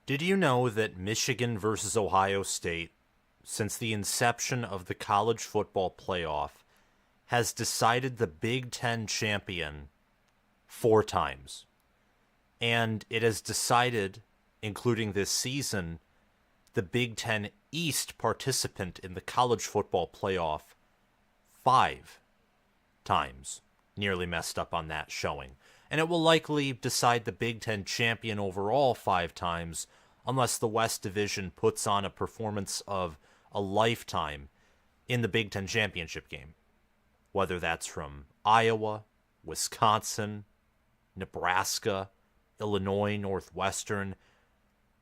Did you know that Michigan versus Ohio State, since the inception of the college football playoff, has decided the Big Ten champion 4 times? And it has decided, including this season, the Big Ten East participant in the college football playoff 5 times. Nearly messed up on that showing. And it will likely decide the Big Ten champion overall 5 times, unless the West Division puts on a performance of a lifetime in the Big Ten championship game. Whether that's from Iowa, Wisconsin, Nebraska, Illinois, Northwestern.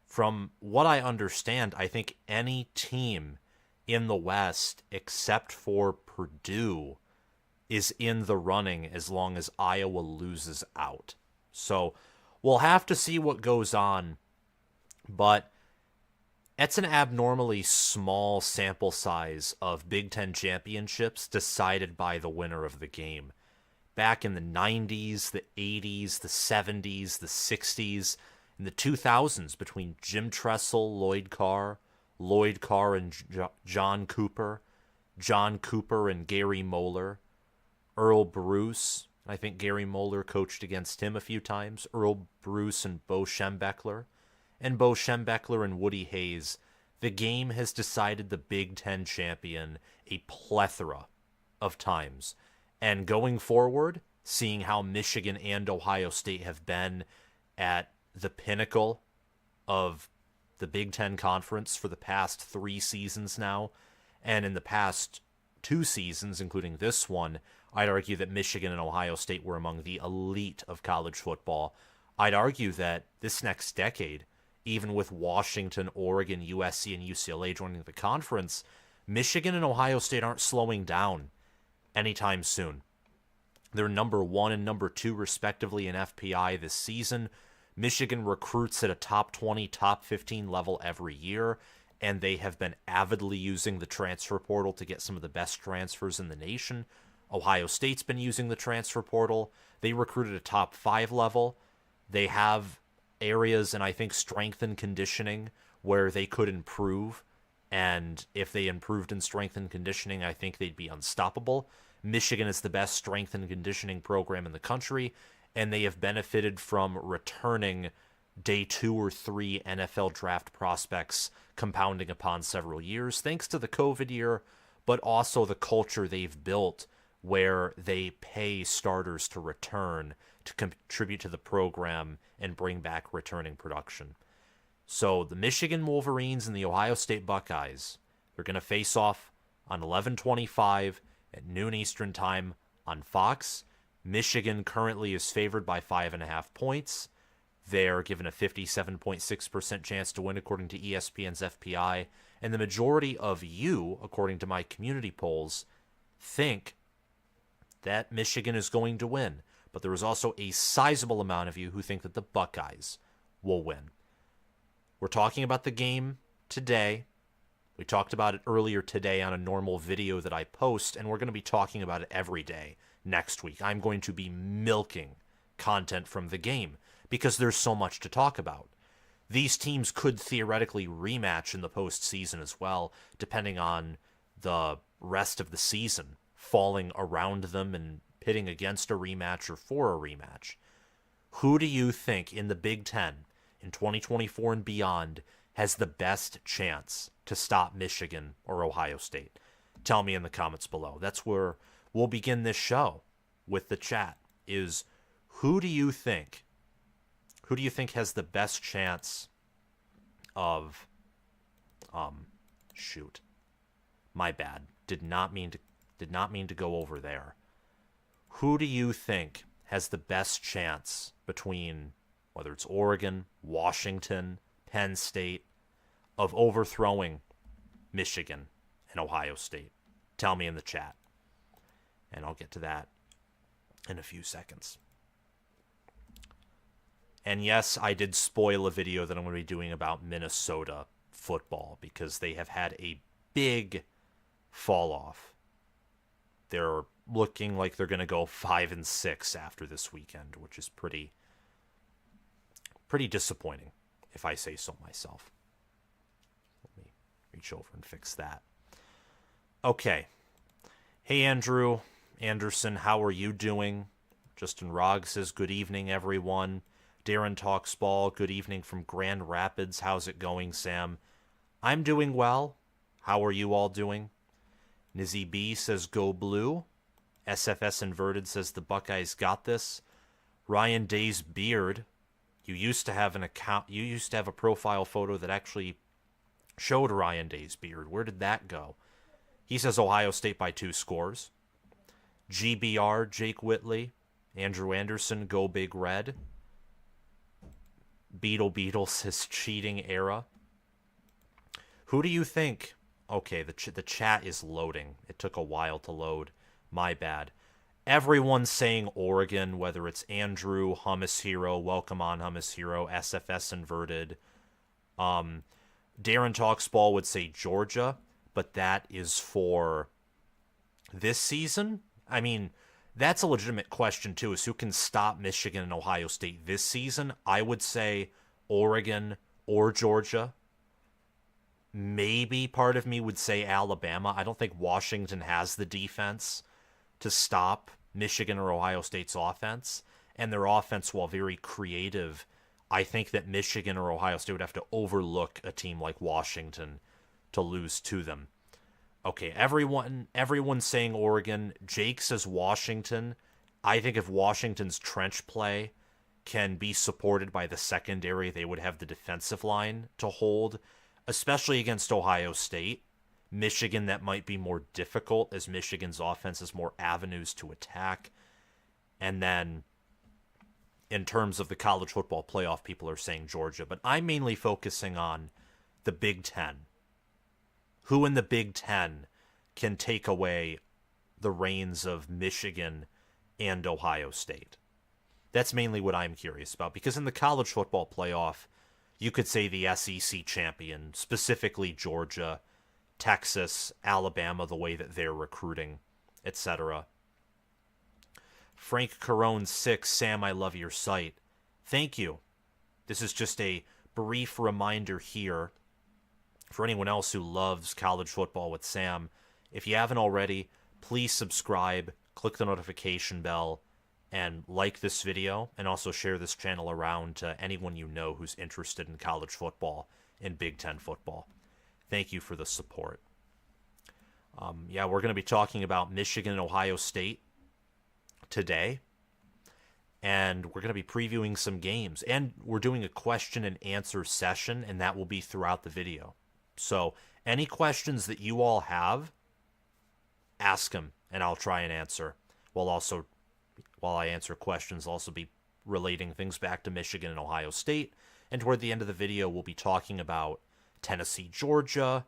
From what I understand, I think any team in the West except for Purdue is in the running as long as Iowa loses out. So we'll have to see what goes on, but it's an abnormally small sample size of Big Ten championships decided by the winner of the game. Back in the 90s, the 80s, the 70s, the 60s, in the 2000s between Jim Tressel, Lloyd Carr and John Cooper and Gary Moeller, Earl Bruce. I think Gary Moeller coached against him a few times. Earl Bruce and Bo Schembechler. And Bo Schembechler and Woody Hayes. The game has decided the Big Ten champion a plethora of times. And going forward, seeing how Michigan and Ohio State have been at the pinnacle of the Big Ten Conference for the past 3 seasons now, and in the past 2 seasons, including this one, I'd argue that Michigan and Ohio State were among the elite of college football. I'd argue that this next decade, even with Washington, Oregon, USC, and UCLA joining the conference, Michigan and Ohio State aren't slowing down anytime soon. They're number 1 and number 2, respectively, in FPI this season. Michigan recruits at a top 20, top 15 level every year, and they have been avidly using the transfer portal to get some of the best transfers in the nation. Ohio State's been using the transfer portal. They recruited a top 5 level. They have areas, and I think strength and conditioning, where they could improve. And if they improved in strength and conditioning, I think they'd be unstoppable. Michigan is the best strength and conditioning program in the country, and they have benefited from returning day 2 or 3 NFL draft prospects compounding upon several years, thanks to the COVID year, but also the culture they've built where they pay starters to return to contribute to the program and bring back returning production. So the Michigan Wolverines and the Ohio State Buckeyes, they're going to face off on 11:25 at noon Eastern time on Fox. Michigan currently is favored by 5.5 points. They're given a 57.6% chance to win according to ESPN's FPI. And the majority of you, according to my community polls, think that Michigan is going to win. But there is also a sizable amount of you who think that the Buckeyes will win. We're talking about the game today. We talked about it earlier today on a normal video that I post, and we're going to be talking about it every day next week. I'm going to be milking content from the game because there's so much to talk about. These teams could theoretically rematch in the postseason as well, depending on the rest of the season falling around them and pitting against a rematch or for a rematch. Who do you think in the Big Ten in 2024 and beyond has the best chance to stop Michigan or Ohio State? Tell me in the comments below. That's where we'll begin this show with the chat. Is who do you think has the best chance of shoot. My bad. Did not mean to go over there. Who do you think has the best chance between whether it's Oregon, Washington, Penn State, of overthrowing Michigan and Ohio State? Tell me in the chat. And I'll get to that in a few seconds. And yes, I did spoil a video that I'm going to be doing about Minnesota football because they have had a big fall off. They're looking like they're going to go 5-6 after this weekend, which is pretty disappointing, if I say so myself. Let me reach over and fix that. Okay. Hey, Andrew Anderson, how are you doing? Justin Rogg says, good evening, everyone. Darren Talks Ball, good evening from Grand Rapids. How's it going, Sam? I'm doing well. How are you all doing? Nizzy B says, go blue. SFS Inverted says, the Buckeyes got this. Ryan Day's beard. You used to have an account. You used to have a profile photo that actually showed Ryan Day's beard. Where did that go? He says Ohio State by 2 scores. GBR, Jake Whitley. Andrew Anderson, go Big Red. Beetle says cheating era. Who do you think? Okay, the chat is loading. It took a while to load. My bad. Everyone's saying Oregon, whether it's Andrew, Hummus Hero, Welcome on Hummus Hero, SFS Inverted. Darren Talks Ball would say Georgia, but that is for this season. I mean, that's a legitimate question, too, is who can stop Michigan and Ohio State this season? I would say Oregon or Georgia. Maybe part of me would say Alabama. I don't think Washington has the defense to stop Michigan or Ohio State's offense. And their offense, while very creative, I think that Michigan or Ohio State would have to overlook a team like Washington to lose to them. Okay, everyone's saying Oregon. Jake says Washington. I think if Washington's trench play can be supported by the secondary, they would have the defensive line to hold, especially against Ohio State. Michigan, that might be more difficult as Michigan's offense has more avenues to attack. And then in terms of the college football playoff, people are saying Georgia. But I'm mainly focusing on the Big Ten. Who in the Big Ten can take away the reins of Michigan and Ohio State? That's mainly what I'm curious about, because in the college football playoff, you could say the SEC champion, specifically Georgia, Texas, Alabama, the way that they're recruiting, etc. Frank Carone 6, Sam, I love your site. Thank you. This is just a brief reminder here for anyone else who loves college football with Sam. If you haven't already, please subscribe, click the notification bell, and like this video, and also share this channel around to anyone you know who's interested in college football and Big Ten football. Thank you for the support. We're going to be talking about Michigan and Ohio State today, and we're going to be previewing some games, and we're doing a question and answer session, and that will be throughout the video. So any questions that you all have, ask them, and I'll try and answer. While I answer questions, I'll also be relating things back to Michigan and Ohio State. And toward the end of the video, we'll be talking about Tennessee, Georgia,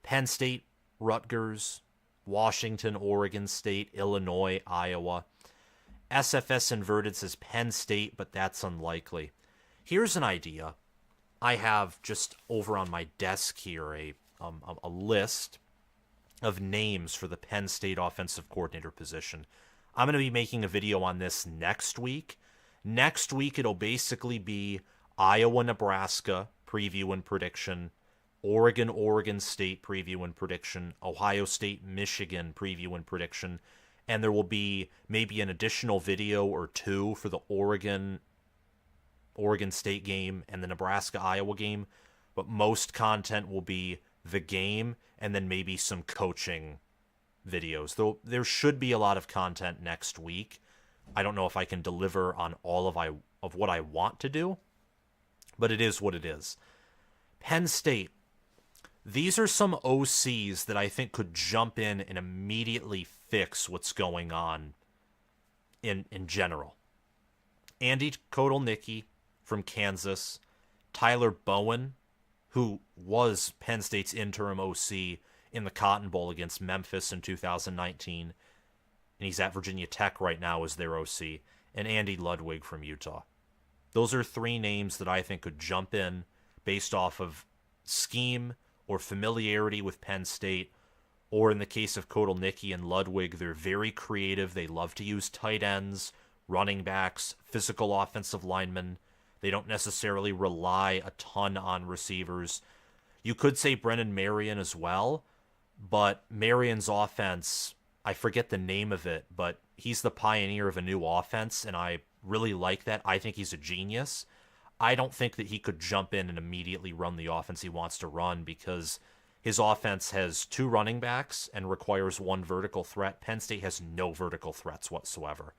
Penn State, Rutgers, Washington, Oregon State, Illinois, Iowa. SFS Inverted says Penn State, but that's unlikely. Here's an idea. I have just over on my desk here a list of names for the Penn State offensive coordinator position. I'm going to be making a video on this next week. Next week, it'll basically be Iowa, Nebraska preview and prediction, Oregon State preview and prediction, Ohio State, Michigan preview and prediction, and there will be maybe an additional video or two for the Oregon State game and the Nebraska-Iowa game, but most content will be the game and then maybe some coaching videos. Though there should be a lot of content next week. I don't know if I can deliver on all of what I want to do, but it is what it is. Penn State. These are some OCs that I think could jump in and immediately fix what's going on in general. Andy Kotelnicki from Kansas, Tyler Bowen, who was Penn State's interim OC in the Cotton Bowl against Memphis in 2019, and he's at Virginia Tech right now as their OC, and Andy Ludwig from Utah. Those are three names that I think could jump in based off of scheme or familiarity with Penn State, or in the case of Kotelnicki and Ludwig, they're very creative. They love to use tight ends, running backs, physical offensive linemen. They don't necessarily rely a ton on receivers. You could say Brennan Marion as well, but Marion's offense, I forget the name of it, but he's the pioneer of a new offense, and I really like that. I think he's a genius. I don't think that he could jump in and immediately run the offense he wants to run because his offense has 2 running backs and requires 1 vertical threat. Penn State has no vertical threats whatsoever.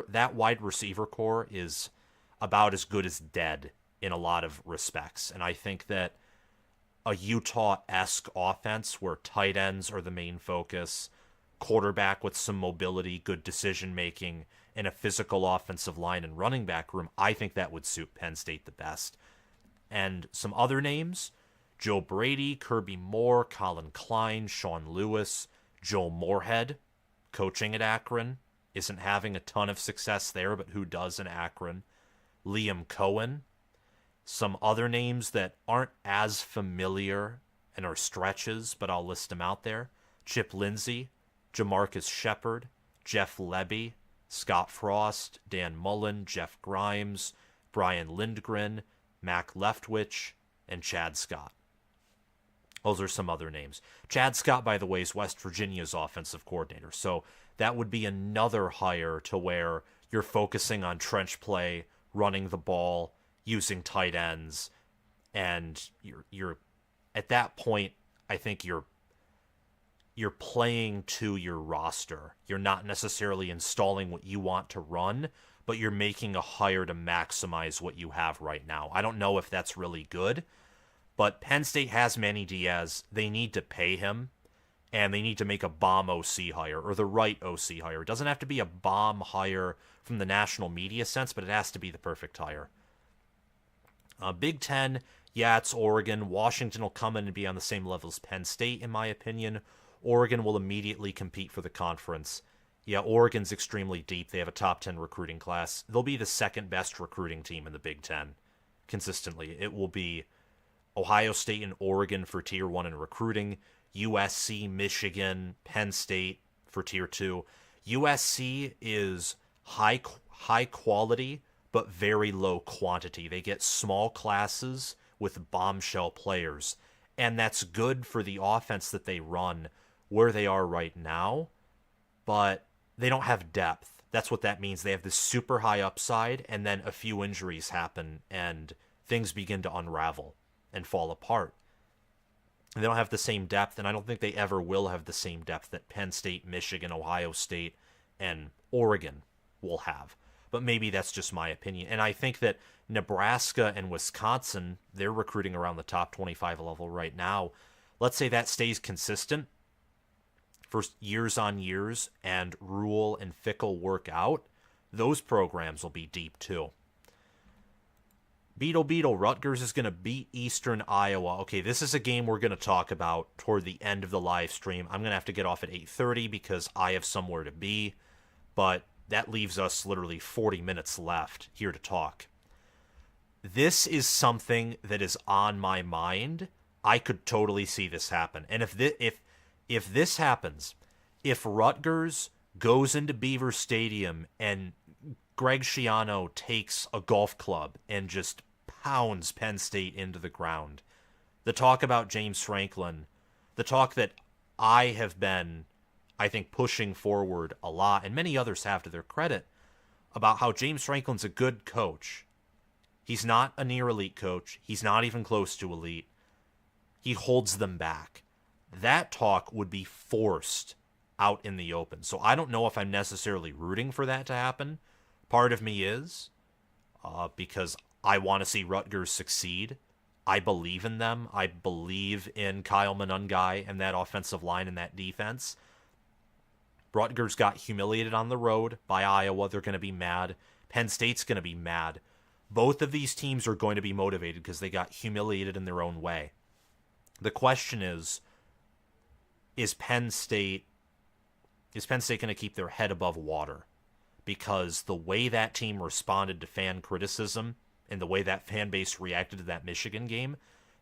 That wide receiver core is about as good as dead in a lot of respects. And I think that a Utah-esque offense where tight ends are the main focus, quarterback with some mobility, good decision-making, and a physical offensive line and running back room, I think that would suit Penn State the best. And some other names, Joe Brady, Kirby Moore, Colin Klein, Sean Lewis, Joe Moorhead, coaching at Akron, isn't having a ton of success there, but who does in Akron? Liam Cohen. Some other names that aren't as familiar and are stretches, but I'll list them out there. Chip Lindsey, Jamarcus Shepard, Jeff Lebby, Scott Frost, Dan Mullen, Jeff Grimes, Brian Lindgren, Mac Leftwich, and Chad Scott. Those are some other names. Chad Scott, by the way, is West Virginia's offensive coordinator. So that would be another hire to where you're focusing on trench play, running the ball, using tight ends, and you're at that point, I think you're playing to your roster. You're not necessarily installing what you want to run, but you're making a hire to maximize what you have right now. I don't know if that's really good, but Penn State has Manny Diaz. They need to pay him, and they need to make a bomb OC hire, or the right OC hire. It doesn't have to be a bomb hire from the national media sense, but it has to be the perfect hire. Big Ten, yeah, it's Oregon. Washington will come in and be on the same level as Penn State, in my opinion. Oregon will immediately compete for the conference. Yeah, Oregon's extremely deep. They have a top 10 recruiting class. They'll be the second best recruiting team in the Big Ten consistently. It will be Ohio State and Oregon for Tier 1 in recruiting, USC, Michigan, Penn State for Tier 2. USC is high quality, but very low quantity. They get small classes with bombshell players, and that's good for the offense that they run where they are right now, but they don't have depth. That's what that means. They have this super high upside, and then a few injuries happen, and things begin to unravel and fall apart. They don't have the same depth, and I don't think they ever will have the same depth that Penn State, Michigan, Ohio State, and Oregon will have. But maybe that's just my opinion. And I think that Nebraska and Wisconsin, they're recruiting around the top 25 level right now. Let's say that stays consistent for years on years, and Rule and Fickle work out. Those programs will be deep too. Beetle, Rutgers is going to beat Eastern Iowa. Okay, this is a game we're going to talk about toward the end of the live stream. I'm going to have to get off at 8:30 because I have somewhere to be, but that leaves us literally 40 minutes left here to talk. This is something that is on my mind. I could totally see this happen. And if this happens, if Rutgers goes into Beaver Stadium and Greg Schiano takes a golf club and just pounds Penn State into the ground, the talk about James Franklin, the talk that I have been, I think, pushing forward a lot, and many others have to their credit, about how James Franklin's a good coach. He's not a near elite coach. He's not even close to elite. He holds them back. That talk would be forced out in the open. So I don't know if I'm necessarily rooting for that to happen. Part of me is, because I want to see Rutgers succeed. I believe in them. I believe in Kyle Monungai and that offensive line and that defense. Rutgers got humiliated on the road by Iowa. They're going to be mad. Penn State's going to be mad. Both of these teams are going to be motivated because they got humiliated in their own way. The question is Penn State going to keep their head above water? Because the way that team responded to fan criticism and the way that fan base reacted to that Michigan game,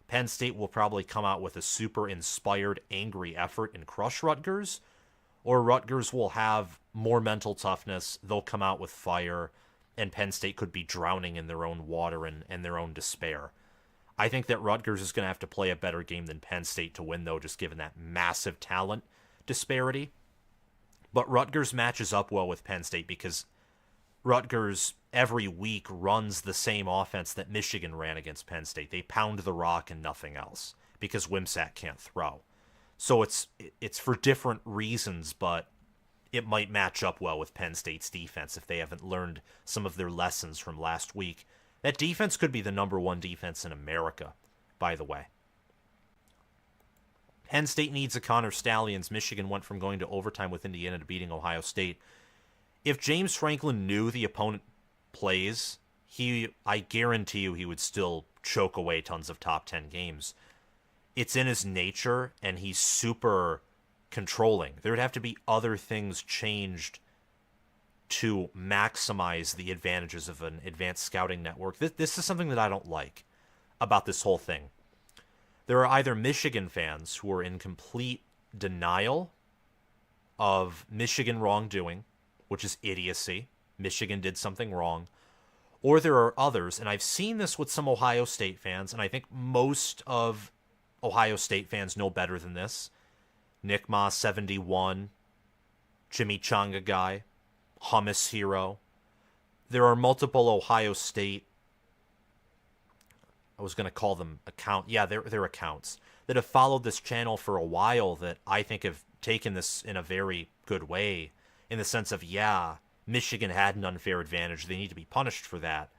Penn State will probably come out with a super inspired, angry effort and crush Rutgers, or Rutgers will have more mental toughness. They'll come out with fire, and Penn State could be drowning in their own water and their own despair. I think that Rutgers is going to have to play a better game than Penn State to win, though, just given that massive talent disparity. But Rutgers matches up well with Penn State because Rutgers every week runs the same offense that Michigan ran against Penn State. They pound the rock and nothing else because Wimsatt can't throw. So it's for different reasons, but it might match up well with Penn State's defense if they haven't learned some of their lessons from last week. That defense could be the number one defense in America, by the way. Penn State needs a Connor Stallions. Michigan went from going to overtime with Indiana to beating Ohio State. If James Franklin knew the opponent plays, I guarantee you he would still choke away tons of top 10 games. It's in his nature, and he's super controlling. There would have to be other things changed to maximize the advantages of an advanced scouting network. This is something that I don't like about this whole thing. There are either Michigan fans who are in complete denial of Michigan wrongdoing, which is idiocy. Michigan did something wrong. Or there are others, and I've seen this with some Ohio State fans, and I think most of Ohio State fans know better than this. Nick Ma 71, Chimichanga Guy, Hummus Hero. There are multiple Ohio State, I was going to call them they're accounts, that have followed this channel for a while that I think have taken this in a very good way, in the sense of, Michigan had an unfair advantage. They need to be punished for that.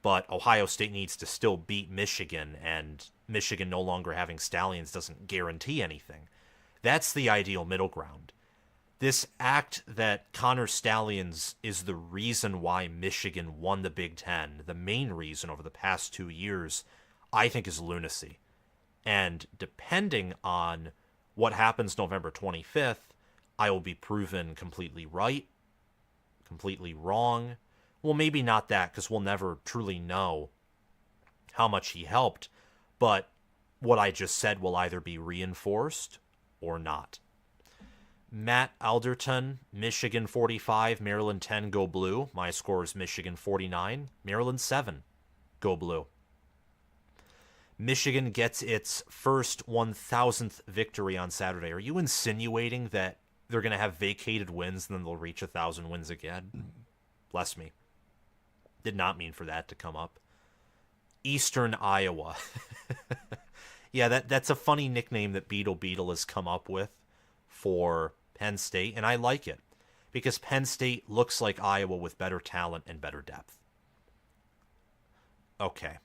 But Ohio State needs to still beat Michigan, and Michigan no longer having Stallions doesn't guarantee anything. That's the ideal middle ground. This act that Connor Stallions is the reason why Michigan won the Big Ten, the main reason over the past 2 years, I think is lunacy. And depending on what happens November 25th, I will be proven completely right, completely wrong. Well, maybe not that, because we'll never truly know how much he helped, but what I just said will either be reinforced or not. Matt Alderton, Michigan 45, Maryland 10, go blue. My score is Michigan 49, Maryland 7, go blue. Michigan gets its first 1,000th victory on Saturday. Are you insinuating that they're going to have vacated wins and then they'll reach 1,000 wins again? Bless me. Did not mean for that to come up. Eastern Iowa. Yeah, that's a funny nickname that Beetle has come up with for Penn State, and I like it because Penn State looks like Iowa with better talent and better depth. Okay.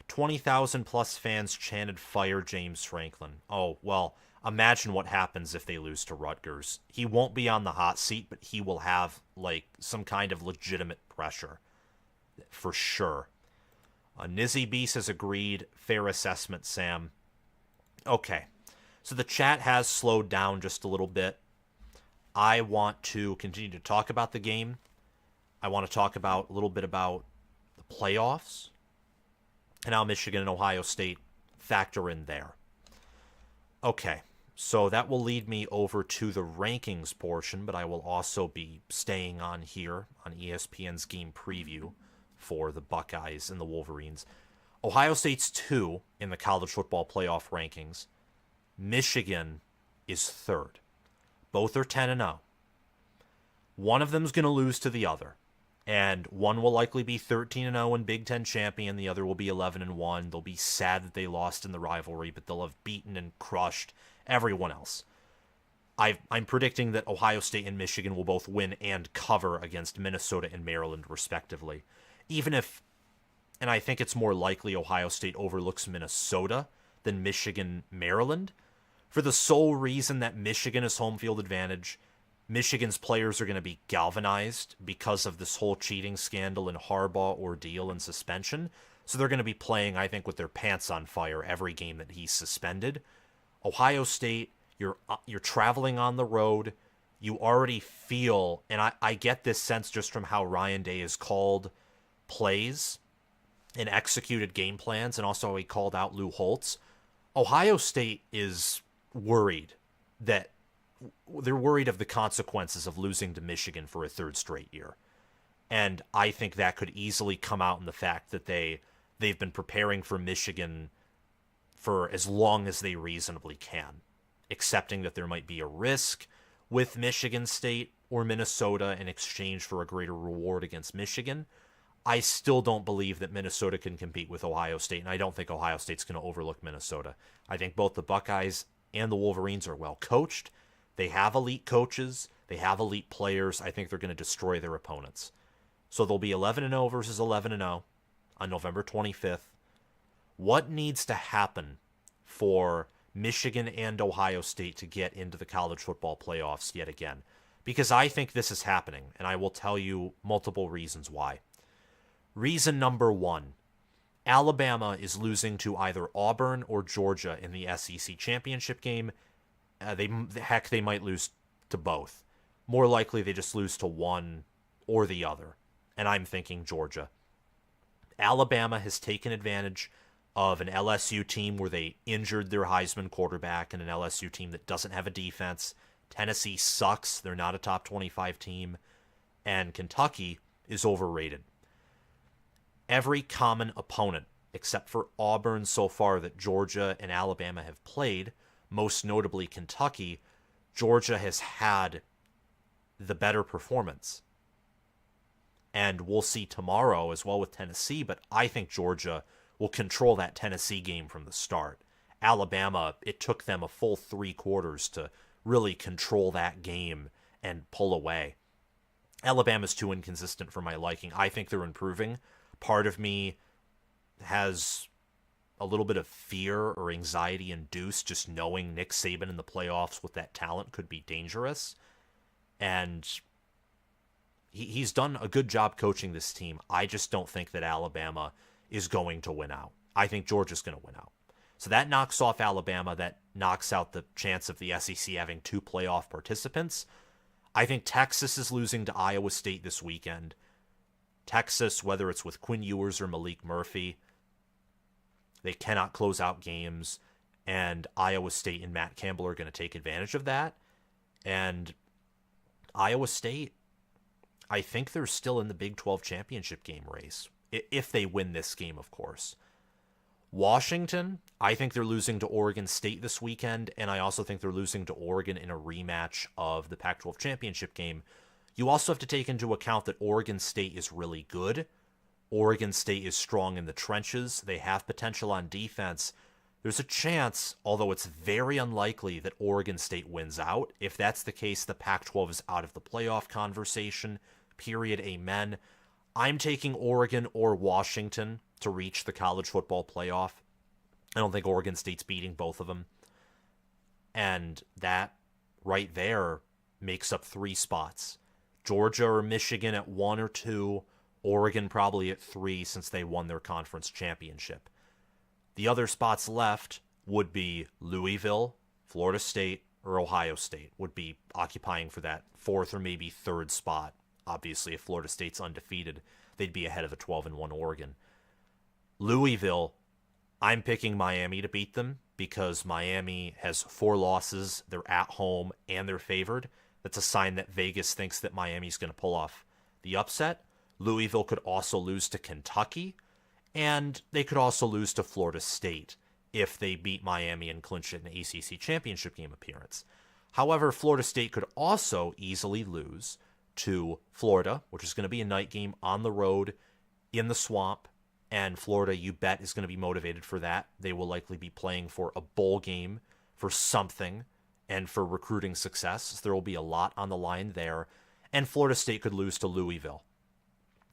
20,000 plus fans chanted fire James Franklin. Oh, well, imagine what happens if they lose to Rutgers. He won't be on the hot seat, but he will have some kind of legitimate pressure for sure. Nizzy Beast has agreed. Fair assessment, Sam. Okay. So the chat has slowed down just a little bit. I want to continue to talk about the game. I want to talk a little bit about the playoffs and how Michigan and Ohio State factor in there. Okay, so that will lead me over to the rankings portion, but I will also be staying on here on ESPN's game preview for the Buckeyes and the Wolverines. Ohio State's 2 in the college football playoff rankings. Michigan is 3rd. Both are 10-0. One of them's going to lose to the other. And one will likely be 13-0 and Big Ten champion. The other will be 11-1. They'll be sad that they lost in the rivalry, but they'll have beaten and crushed everyone else. I'm predicting that Ohio State and Michigan will both win and cover against Minnesota and Maryland, respectively. Even if, and I think it's more likely Ohio State overlooks Minnesota than Michigan, Maryland, for the sole reason that Michigan has home field advantage. Michigan's players are going to be galvanized because of this whole cheating scandal and Harbaugh ordeal and suspension. So they're going to be playing, I think, with their pants on fire every game that he's suspended. Ohio State, you're traveling on the road. You already feel, and I get this sense just from how Ryan Day has called plays and executed game plans, and also how he called out Lou Holtz. Ohio State is worried they're worried of the consequences of losing to Michigan for a 3rd straight year. And I think that could easily come out in the fact that they've been preparing for Michigan for as long as they reasonably can, accepting that there might be a risk with Michigan State or Minnesota in exchange for a greater reward against Michigan. I still don't believe that Minnesota can compete with Ohio State, and I don't think Ohio State's going to overlook Minnesota. I think both the Buckeyes and the Wolverines are well coached. They have elite coaches. They have elite players. I think they're going to destroy their opponents. So they'll be 11-0 versus 11-0 on November 25th. What needs to happen for Michigan and Ohio State to get into the college football playoffs yet again? Because I think this is happening, and I will tell you multiple reasons why. Reason number one, Alabama is losing to either Auburn or Georgia in the SEC championship game. They might lose to both. More likely they just lose to one or the other, and I'm thinking Georgia. Alabama has taken advantage of an LSU team where they injured their Heisman quarterback and an LSU team that doesn't have a defense. Tennessee sucks. They're not a top 25 team. And Kentucky is overrated. Every common opponent, except for Auburn so far that Georgia and Alabama have played, most notably Kentucky, Georgia has had the better performance. And we'll see tomorrow as well with Tennessee, but I think Georgia will control that Tennessee game from the start. Alabama, it took them a full 3 quarters to really control that game and pull away. Alabama's too inconsistent for my liking. I think they're improving. Part of me has a little bit of fear or anxiety induced just knowing Nick Saban in the playoffs with that talent could be dangerous. And he's done a good job coaching this team. I just don't think that Alabama is going to win out. I think Georgia's going to win out. So that knocks off Alabama. That knocks out the chance of the SEC having 2 playoff participants. I think Texas is losing to Iowa State this weekend. Texas, whether it's with Quinn Ewers or Malik Murphy, they cannot close out games, and Iowa State and Matt Campbell are going to take advantage of that. And Iowa State, I think they're still in the Big 12 championship game race, if they win this game, of course. Washington, I think they're losing to Oregon State this weekend, and I also think they're losing to Oregon in a rematch of the Pac-12 championship game. You also have to take into account that Oregon State is really good. Oregon State is strong in the trenches. They have potential on defense. There's a chance, although it's very unlikely, that Oregon State wins out. If that's the case, the Pac-12 is out of the playoff conversation. Period. Amen. I'm taking Oregon or Washington to reach the college football playoff. I don't think Oregon State's beating both of them. And that right there makes up 3 spots. Georgia or Michigan at 1 or 2, Oregon probably at 3 since they won their conference championship. The other spots left would be Louisville, Florida State, or Ohio State would be occupying for that 4th or maybe 3rd spot. Obviously, if Florida State's undefeated, they'd be ahead of a 12-1 Oregon. Louisville, I'm picking Miami to beat them because Miami has 4 losses. They're at home and they're favored. That's a sign that Vegas thinks that Miami's going to pull off the upset. Louisville could also lose to Kentucky, and they could also lose to Florida State if they beat Miami and clinch an ACC championship game appearance. However, Florida State could also easily lose to Florida, which is going to be a night game on the road in the swamp, and Florida, you bet, is going to be motivated for that. They will likely be playing for a bowl game, for something, and for recruiting success. There will be a lot on the line there. And Florida State could lose to Louisville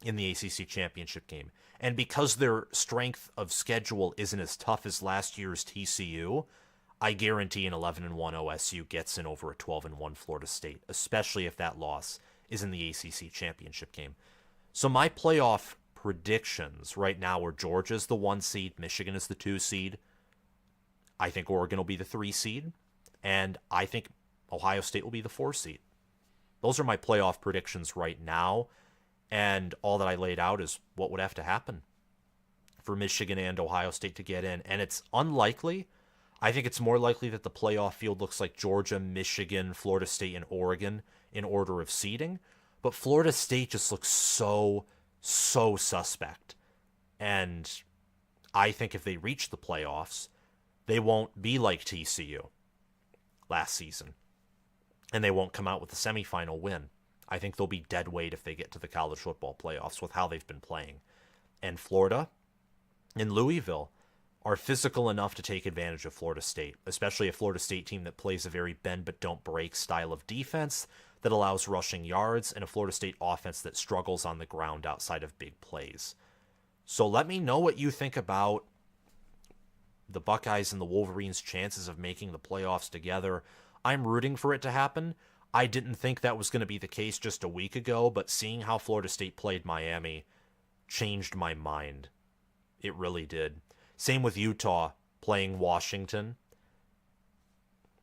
in the ACC championship game. And because their strength of schedule isn't as tough as last year's TCU, I guarantee an 11-1 OSU gets in over a 12-1 Florida State, especially if that loss is in the ACC championship game. So my playoff predictions right now are Georgia's the 1 seed, Michigan is the 2 seed. I think Oregon will be the 3 seed. And I think Ohio State will be the 4 seed. Those are my playoff predictions right now. And all that I laid out is what would have to happen for Michigan and Ohio State to get in. And it's unlikely. I think it's more likely that the playoff field looks like Georgia, Michigan, Florida State, and Oregon in order of seeding. But Florida State just looks so suspect. And I think if they reach the playoffs, they won't be like TCU last season. And they won't come out with a semifinal win. I think they'll be dead weight if they get to the college football playoffs with how they've been playing. And Florida and Louisville are physical enough to take advantage of Florida State, especially a Florida State team that plays a very bend but don't break style of defense that allows rushing yards, and a Florida State offense that struggles on the ground outside of big plays. So let me know what you think about the Buckeyes and the Wolverines' chances of making the playoffs together. I'm rooting for it to happen. I didn't think that was going to be the case just a week ago, but seeing how Florida State played Miami changed my mind. It really did. Same with Utah playing Washington.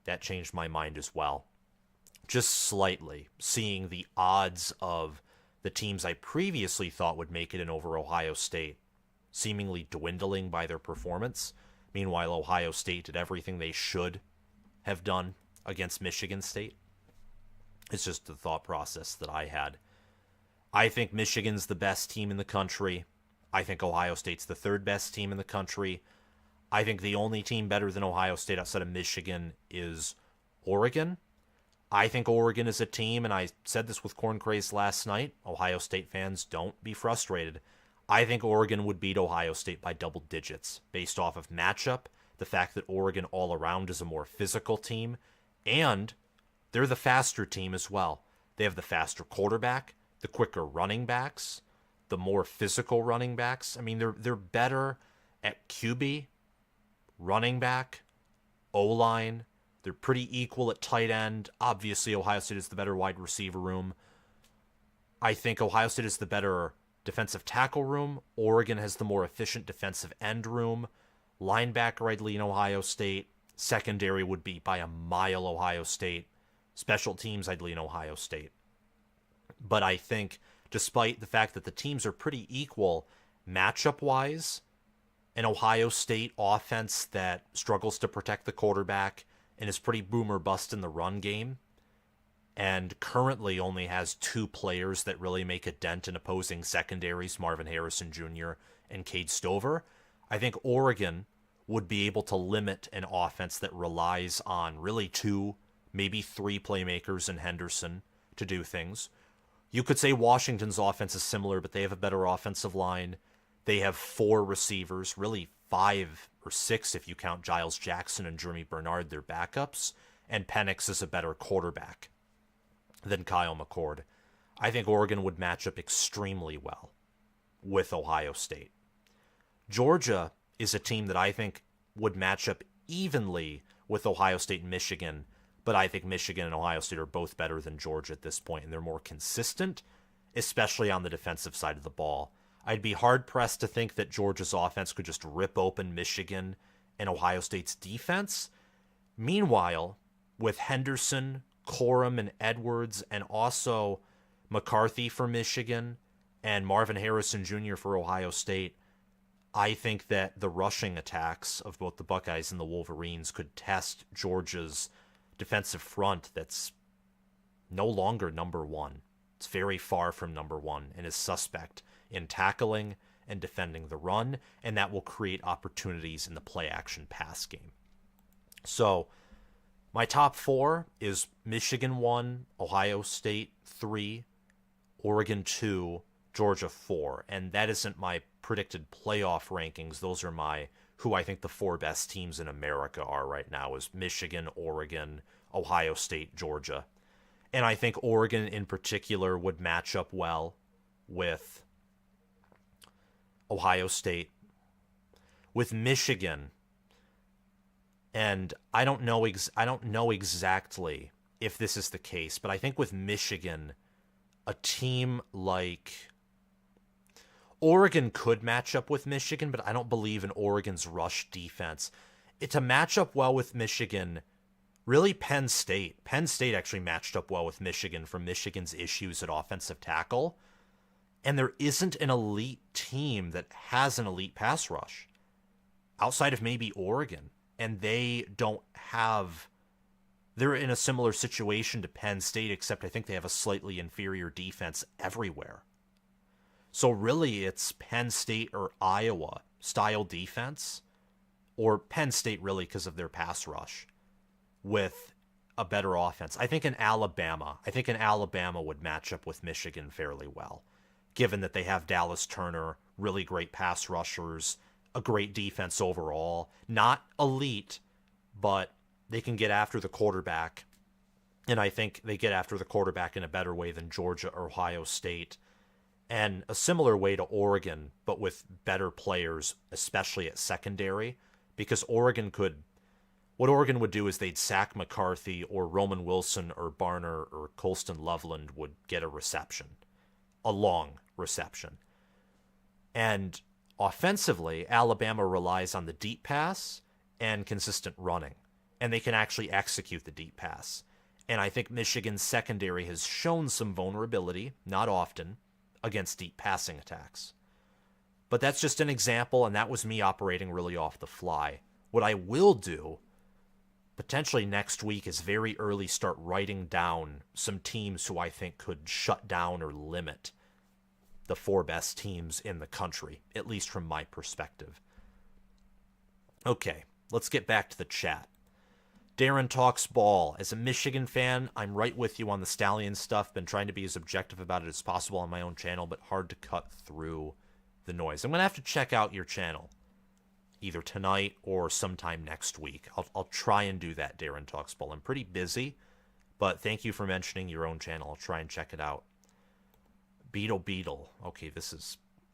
That changed my mind as well. Just slightly, seeing the odds of the teams I previously thought would make it in over Ohio State seemingly dwindling by their performance. Meanwhile, Ohio State did everything they should have done against Michigan State. It's just the thought process that I had. I think Michigan's the best team in the country. I think Ohio State's the third best team in the country. I think the only team better than Ohio State outside of Michigan is Oregon. I think Oregon is a team, and I said this with Corn Craze last night. Ohio State fans, don't be frustrated. I think Oregon would beat Ohio State by double digits based off of matchup, the fact that Oregon all around is a more physical team, and they're the faster team as well. They have the faster quarterback, the quicker running backs, the more physical running backs. I mean, they're better at QB, running back, O-line. They're pretty equal at tight end. Obviously, Ohio State is the better wide receiver room. I think Ohio State is the better defensive tackle room. Oregon has the more efficient defensive end room. Linebacker, I'd lean Ohio State. Secondary would be by a mile Ohio State. Special teams, I'd lean Ohio State. But I think, despite the fact that the teams are pretty equal matchup-wise, an Ohio State offense that struggles to protect the quarterback and is pretty boom or bust in the run game, and currently only has two players that really make a dent in opposing secondaries, Marvin Harrison Jr. and Cade Stover, I think Oregon would be able to limit an offense that relies on really two, maybe three playmakers in Henderson to do things. You could say Washington's offense is similar, but they have a better offensive line. They have four receivers, really 5 or 6 if you count Giles Jackson and Jeremy Bernard, their backups. And Penix is a better quarterback than Kyle McCord. I think Oregon would match up extremely well with Ohio State. Georgia is a team that I think would match up evenly with Ohio State and Michigan, but I think Michigan and Ohio State are both better than Georgia at this point, and they're more consistent, especially on the defensive side of the ball. I'd be hard-pressed to think that Georgia's offense could just rip open Michigan and Ohio State's defense. Meanwhile, with Henderson, Corum, and Edwards, and also McCarthy for Michigan and Marvin Harrison Jr. for Ohio State, I think that the rushing attacks of both the Buckeyes and the Wolverines could test Georgia's defensive front that's no longer number one. It's very far from number one and is suspect in tackling and defending the run, and that will create opportunities in the play-action pass game. So my top 4 is Michigan 1, Ohio State 3, Oregon 2, Georgia 4, and that isn't my predicted playoff rankings. Those are my who I think the 4 best teams in America are right now is Michigan, Oregon, Ohio State, Georgia. And I think Oregon in particular would match up well with Ohio State. With Michigan, and I don't know exactly if this is the case, but I think with Michigan, a team like Oregon could match up with Michigan, but I don't believe in Oregon's rush defense. To match up well with Michigan, really Penn State. Penn State actually matched up well with Michigan from Michigan's issues at offensive tackle. And there isn't an elite team that has an elite pass rush outside of maybe Oregon. And they don't have They're in a similar situation to Penn State, except I think they have a slightly inferior defense everywhere. So really, it's Penn State or Iowa style defense, or Penn State really because of their pass rush, with a better offense. I think in Alabama would match up with Michigan fairly well, given that they have Dallas Turner, really great pass rushers, a great defense overall. Not elite, but they can get after the quarterback. And I think they get after the quarterback in a better way than Georgia or Ohio State. And a similar way to Oregon, but with better players, especially at secondary, because what Oregon would do is they'd sack McCarthy, or Roman Wilson or Barner or Colston Loveland would get a reception, a long reception. And offensively, Alabama relies on the deep pass and consistent running, and they can actually execute the deep pass. And I think Michigan's secondary has shown some vulnerability, not often, against deep passing attacks. But that's just an example, and that was me operating really off the fly. What I will do, potentially next week, is very early start writing down some teams who I think could shut down or limit the 4 best teams in the country, at least from my perspective. Okay, let's get back to the chat. Darren talks ball. As a Michigan fan, I'm right with you on the Stallion stuff. Been trying to be as objective about it as possible on my own channel, but hard to cut through the noise. I'm going to have to check out your channel either tonight or sometime next week. I'll try and do that, Darren talks ball. I'm pretty busy, but thank you for mentioning your own channel. I'll try and check it out. Beetle. Okay,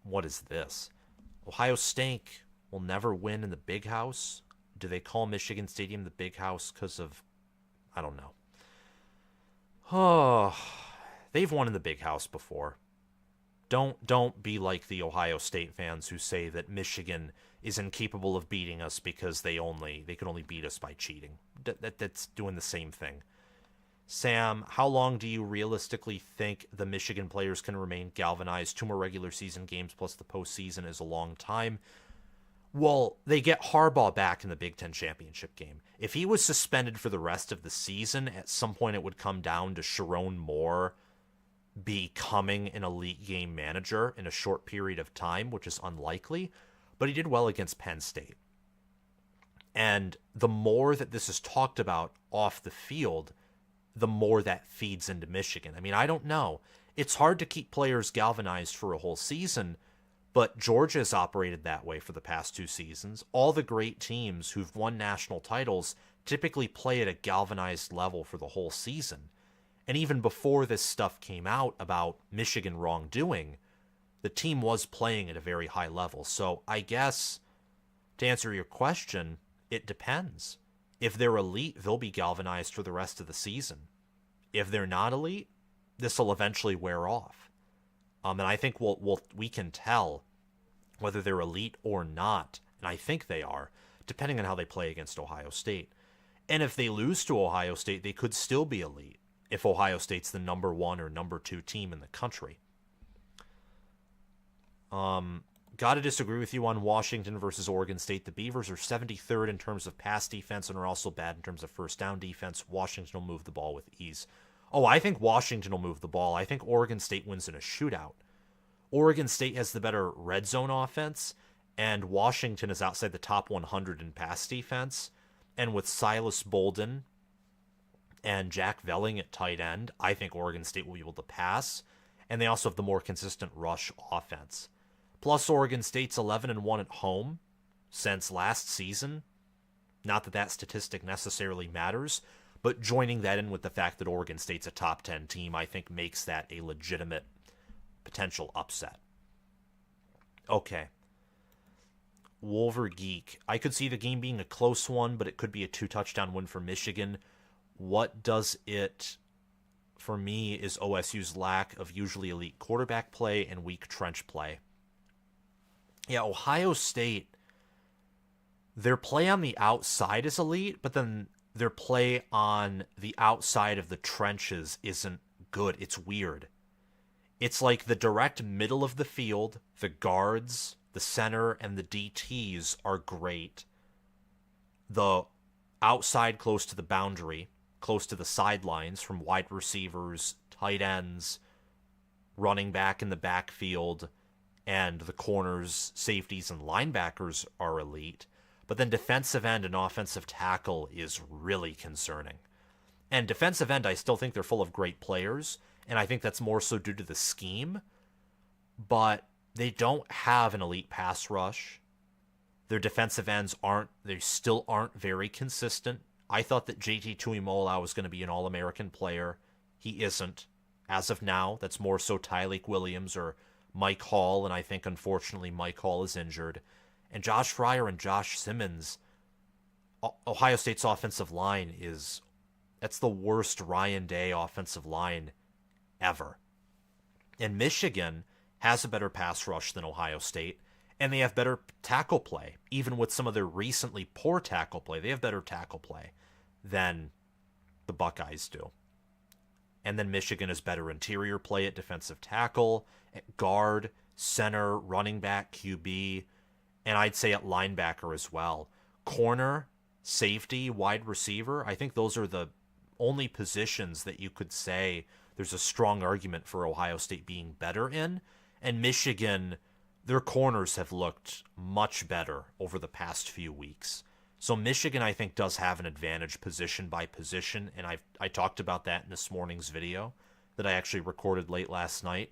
what is this? Ohio State will never win in the Big House. Do they call Michigan Stadium the Big House because of, I don't know. Oh, they've won in the Big House before. Don't be like the Ohio State fans who say that Michigan is incapable of beating us because they can only beat us by cheating. That's doing the same thing. Sam, how long do you realistically think the Michigan players can remain galvanized? 2 more regular season games plus the postseason is a long time. Well, they get Harbaugh back in the Big Ten championship game. If he was suspended for the rest of the season, at some point it would come down to Sharon Moore becoming an elite game manager in a short period of time, which is unlikely, but he did well against Penn State. And the more that this is talked about off the field, the more that feeds into Michigan. I mean, I don't know. It's hard to keep players galvanized for a whole season, but Georgia's operated that way for the past 2 seasons. All the great teams who've won national titles typically play at a galvanized level for the whole season. And even before this stuff came out about Michigan wrongdoing, the team was playing at a very high level. So I guess, to answer your question, it depends. If they're elite, they'll be galvanized for the rest of the season. If they're not elite, this will eventually wear off. And I think we can tell whether they're elite or not, and I think they are, depending on how they play against Ohio State. And if they lose to Ohio State, they could still be elite if Ohio State's the number 1 or number 2 team in the country. Gotta disagree with you on Washington versus Oregon State. The Beavers are 73rd in terms of pass defense and are also bad in terms of first down defense. Washington will move the ball with ease. Oh, I think Washington will move the ball. I think Oregon State wins in a shootout. Oregon State has the better red zone offense, and Washington is outside the top 100 in pass defense. And with Silas Bolden and Jack Velling at tight end, I think Oregon State will be able to pass. And they also have the more consistent rush offense. Plus, Oregon State's 11-1 at home since last season. Not that that statistic necessarily matters, but joining that in with the fact that Oregon State's a top 10 team, I think makes that a legitimate potential upset. Okay. Wolver Geek. I could see the game being a close one, but it could be a 2-touchdown win for Michigan. What does it, for me, is OSU's lack of usually elite quarterback play and weak trench play. Yeah, Ohio State, their play on the outside is elite, but then their play on the outside of the trenches isn't good. It's weird. It's like the direct middle of the field, the guards, the center, and the DTs are great. The outside close to the boundary close to the sidelines from wide receivers, tight ends, running back in the backfield, and the corners, safeties, and linebackers are elite. But then defensive end and offensive tackle is really concerning. And defensive end, I still think they're full of great players, and I think that's more so due to the scheme. But they don't have an elite pass rush. Their defensive ends still aren't very consistent. I thought that JT Tuimoloau was going to be an All-American player. He isn't. As of now, that's more so Tyleik Williams or Mike Hall, and I think, unfortunately, Mike Hall is injured. And Josh Fryer and Josh Simmons, Ohio State's offensive line that's the worst Ryan Day offensive line ever. And Michigan has a better pass rush than Ohio State, and they have better tackle play. Even with some of their recently poor tackle play, they have better tackle play than the Buckeyes do. And then Michigan has better interior play at defensive tackle, at guard, center, running back, QB, and I'd say at linebacker as well. Corner, safety, wide receiver, I think those are the only positions that you could say there's a strong argument for Ohio State being better in. And Michigan, their corners have looked much better over the past few weeks. So Michigan, I think, does have an advantage position by position, and I talked about that in this morning's video that I actually recorded late last night.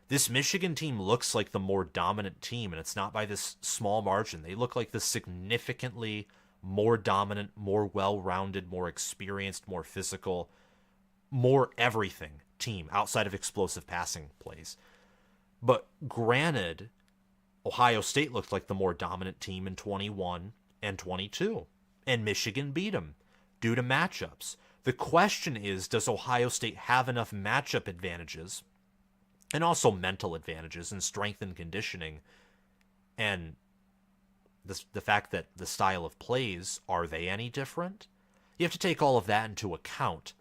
This Michigan team looks like the more dominant team, and it's not by this small margin. They look like the significantly more dominant, more well-rounded, more experienced, more physical, more everything team outside of explosive passing plays. But granted, Ohio State looked like the more dominant team in 21 and 22, and Michigan beat them due to matchups. The question is, does Ohio State have enough matchup advantages and also mental advantages and strength and conditioning and the fact that the style of plays, are they any different? You have to take all of that into account,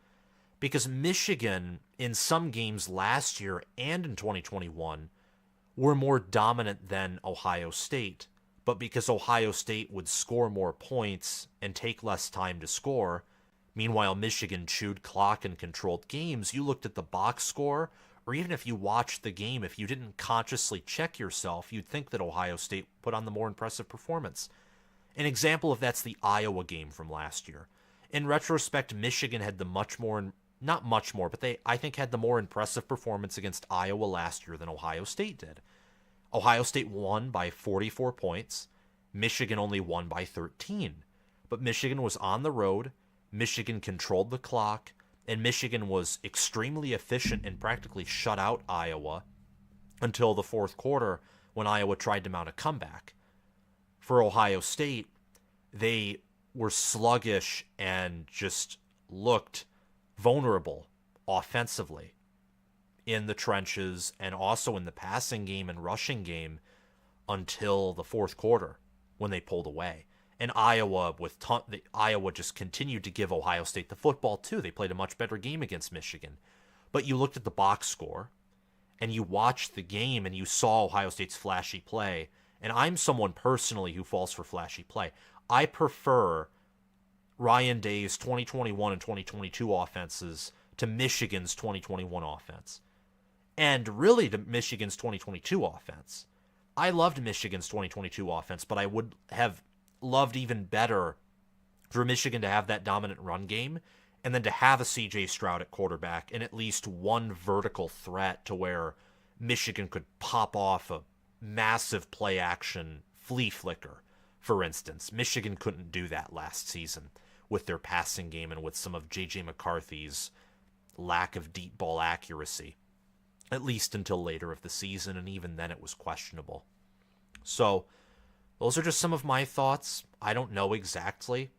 because Michigan, in some games last year and in 2021, were more dominant than Ohio State. But because Ohio State would score more points and take less time to score, meanwhile Michigan chewed clock and controlled games, you looked at the box score, or even if you watched the game, if you didn't consciously check yourself, you'd think that Ohio State put on the more impressive performance. An example of that's the Iowa game from last year. In retrospect, Michigan had not much more, but I think had the more impressive performance against Iowa last year than Ohio State did. Ohio State won by 44 points. Michigan only won by 13. But Michigan was on the road. Michigan controlled the clock. And Michigan was extremely efficient and practically shut out Iowa until the fourth quarter when Iowa tried to mount a comeback. For Ohio State, they were sluggish and just looked vulnerable offensively in the trenches and also in the passing game and rushing game until the fourth quarter when they pulled away. And Iowa just continued to give Ohio State the football too. They played a much better game against Michigan. But you looked at the box score and you watched the game and you saw Ohio State's flashy play. And I'm someone personally who falls for flashy play. I prefer Ryan Day's 2021 and 2022 offenses to Michigan's 2021 offense. And really to Michigan's 2022 offense. I loved Michigan's 2022 offense, but I would have loved even better for Michigan to have that dominant run game and then to have a CJ Stroud at quarterback and at least one vertical threat to where Michigan could pop off a massive play action flea flicker, for instance. Michigan couldn't do that last season with their passing game and with some of J.J. McCarthy's lack of deep ball accuracy, at least until later of the season, and even then it was questionable. So those are just some of my thoughts. I don't know exactly.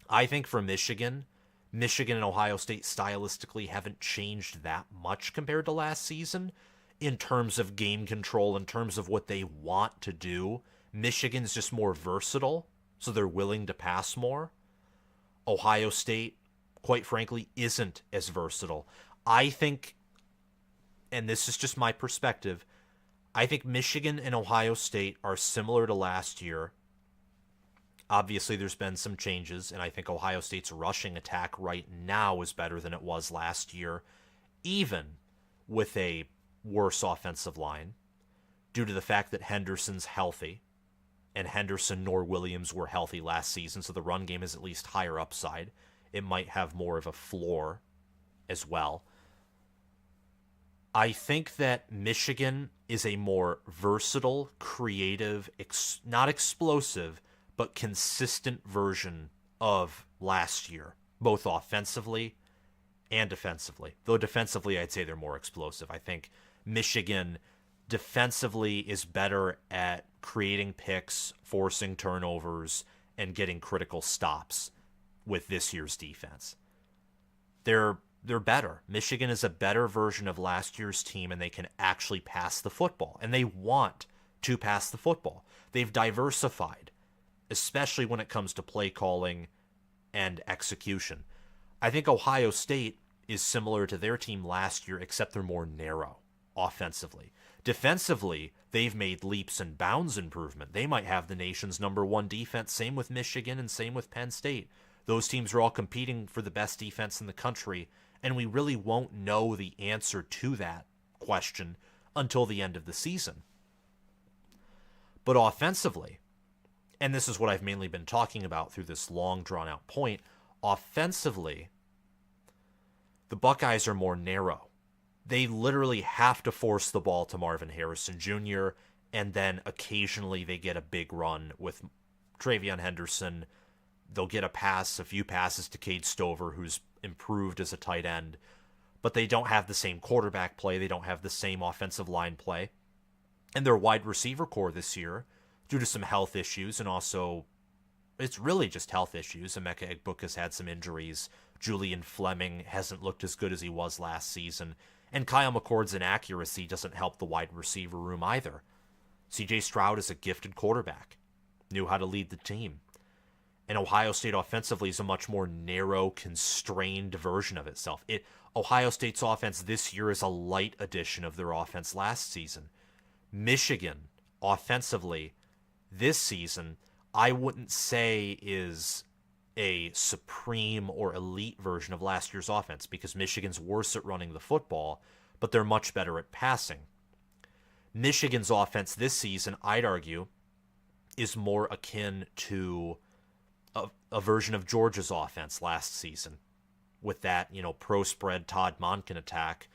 I think for Michigan and Ohio State stylistically haven't changed that much compared to last season in terms of game control, in terms of what they want to do. Michigan's just more versatile, so they're willing to pass more. Ohio State, quite frankly, isn't as versatile. I think, and this is just my perspective, I think Michigan and Ohio State are similar to last year Obviously, there's been some changes, and I think Ohio State's rushing attack right now is better than it was last year, even with a worse offensive line, due to the fact that Henderson's healthy, and Henderson nor Williams were healthy last season, so the run game is at least higher upside. It might have more of a floor as well. I think that Michigan is a more versatile, creative, not explosive, but consistent version of last year, both offensively and defensively. Though defensively, I'd say they're more explosive. I think Michigan defensively is better at creating picks, forcing turnovers, and getting critical stops with this year's defense. They're better. Michigan is a better version of last year's team, and they can actually pass the football. And they want to pass the football. They've diversified, especially when it comes to play calling and execution. I think Ohio State is similar to their team last year, except they're more narrow offensively. Defensively, they've made leaps and bounds improvement. They might have the nation's #1 defense, same with Michigan and same with Penn State. Those teams are all competing for the best defense in the country, and we really won't know the answer to that question until the end of the season. But offensively, and this is what I've mainly been talking about through this long, drawn-out point, offensively, the Buckeyes are more narrow. They literally have to force the ball to Marvin Harrison Jr., and then occasionally they get a big run with Travion Henderson. They'll get a few passes to Cade Stover, who's improved as a tight end, but they don't have the same quarterback play. They don't have the same offensive line play. And their wide receiver core this year, due to some health issues, and also it's really just health issues. Emeka Egbuka has had some injuries. Julian Fleming hasn't looked as good as he was last season. And Kyle McCord's inaccuracy doesn't help the wide receiver room either. CJ Stroud is a gifted quarterback, knew how to lead the team. And Ohio State offensively is a much more narrow, constrained version of itself. Ohio State's offense this year is a light edition of their offense last season. Michigan, offensively, this season, I wouldn't say is a supreme or elite version of last year's offense, because Michigan's worse at running the football, but they're much better at passing. Michigan's offense this season, I'd argue, is more akin to a version of Georgia's offense last season, with that, pro spread Todd Monken attack,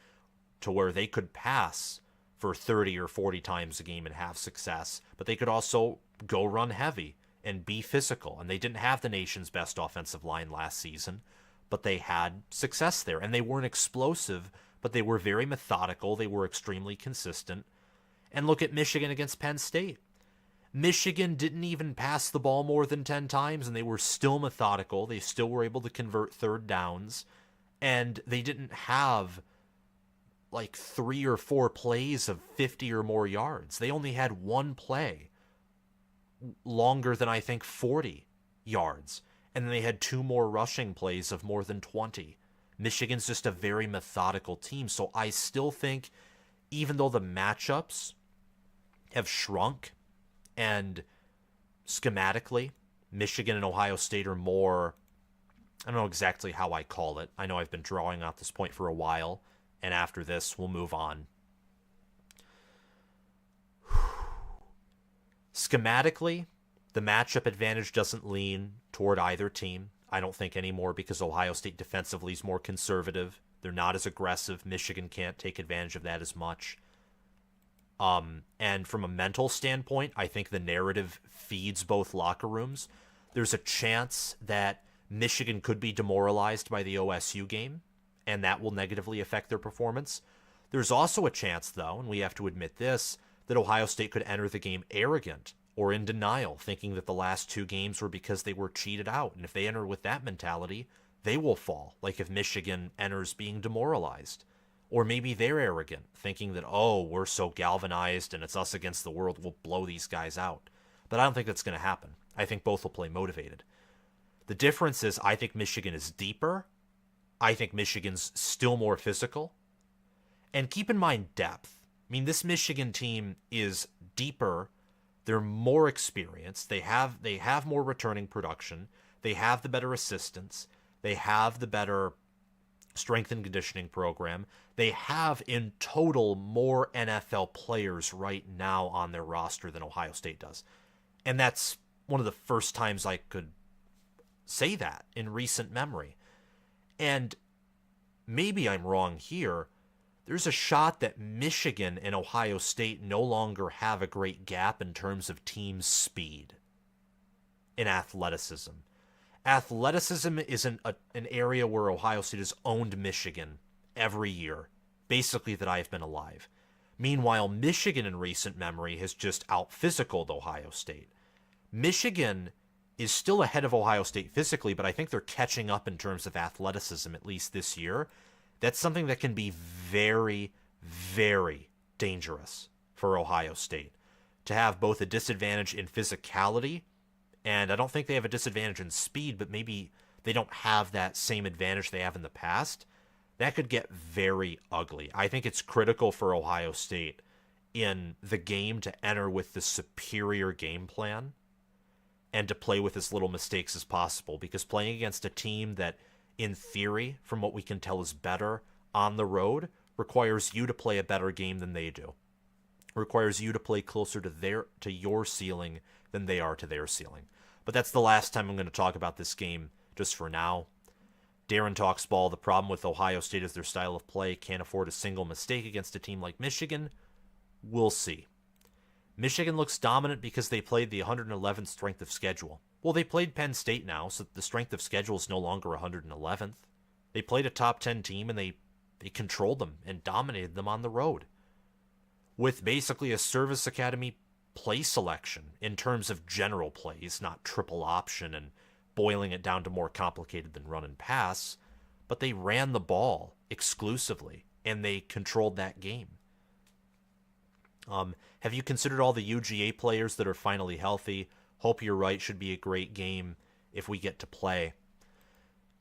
to where they could pass for 30 or 40 times a game and have success, but they could also go run heavy and be physical. And they didn't have the nation's best offensive line last season, but they had success there. And they weren't explosive, but they were very methodical. They were extremely consistent. And look at Michigan against Penn State. Michigan didn't even pass the ball more than 10 times, and they were still methodical. They still were able to convert third downs, and they didn't have like 3 or 4 plays of 50 or more yards. They only had one play longer than, I think, 40 yards, and then they had 2 more rushing plays of more than 20. Michigan's just a very methodical team, so I still think, even though the matchups have shrunk, and schematically, Michigan and Ohio State are more, I don't know exactly how I call it. I know I've been drawing out this point for a while, and after this, we'll move on. Schematically, the matchup advantage doesn't lean toward either team, I don't think, anymore, because Ohio State defensively is more conservative. They're not as aggressive. Michigan can't take advantage of that as much. And from a mental standpoint, I think the narrative feeds both locker rooms. There's a chance that Michigan could be demoralized by the OSU game, and that will negatively affect their performance. There's also a chance, though, and we have to admit this, that Ohio State could enter the game arrogant or in denial, thinking that the last 2 games were because they were cheated out. And if they enter with that mentality, they will fall, like if Michigan enters being demoralized. Or maybe they're arrogant, thinking that, we're so galvanized and it's us against the world, we'll blow these guys out. But I don't think that's going to happen. I think both will play motivated. The difference is, I think Michigan is deeper. I think Michigan's still more physical. And keep in mind depth. I mean, this Michigan team is deeper They're more experienced. They have more returning production. They have the better assistants. They have the better strength and conditioning program. They have in total more NFL players right now on their roster than Ohio State does. And that's one of the first times I could say that in recent memory. And maybe I'm wrong here. There's a shot that Michigan and Ohio State no longer have a great gap in terms of team speed and athleticism. Athleticism is an area where Ohio State has owned Michigan every year, basically that I've been alive. Meanwhile, Michigan in recent memory has just out-physicaled Ohio State. Michigan is still ahead of Ohio State physically, but I think they're catching up in terms of athleticism, at least this year. That's something that can be very, very dangerous for Ohio State. To have both a disadvantage in physicality, and I don't think they have a disadvantage in speed, but maybe they don't have that same advantage they have in the past. That could get very ugly. I think it's critical for Ohio State in the game to enter with the superior game plan and to play with as little mistakes as possible, because playing against a team that, in theory, from what we can tell is better on the road, requires you to play a better game than they do. Requires you to play closer to your ceiling than they are to their ceiling. But that's the last time I'm going to talk about this game just for now. Darren talks ball. The problem with Ohio State is their style of play. Can't afford a single mistake against a team like Michigan. We'll see. Michigan looks dominant because they played the 111th strength of schedule. Well, they played Penn State now, so the strength of schedule is no longer 111th. They played a top 10 team, and they controlled them and dominated them on the road with basically a service academy play selection in terms of general plays, not triple option and boiling it down to more complicated than run and pass, but they ran the ball exclusively, and they controlled that game. Have you considered all the UGA players that are finally healthy? Hope you're right. Should be a great game if we get to play.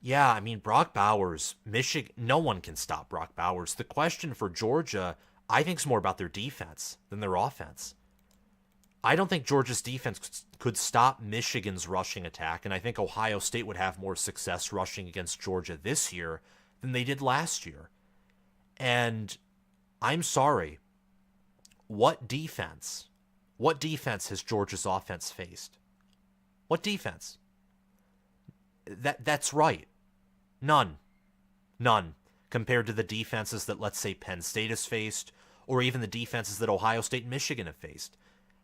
Yeah, I mean, Brock Bowers, Michigan, no one can stop Brock Bowers. The question for Georgia, I think, is more about their defense than their offense. I don't think Georgia's defense could stop Michigan's rushing attack, and I think Ohio State would have more success rushing against Georgia this year than they did last year. And I'm sorry, what defense has Georgia's offense faced? What defense? That's right. None. Compared to the defenses that, let's say, Penn State has faced, or even the defenses that Ohio State and Michigan have faced.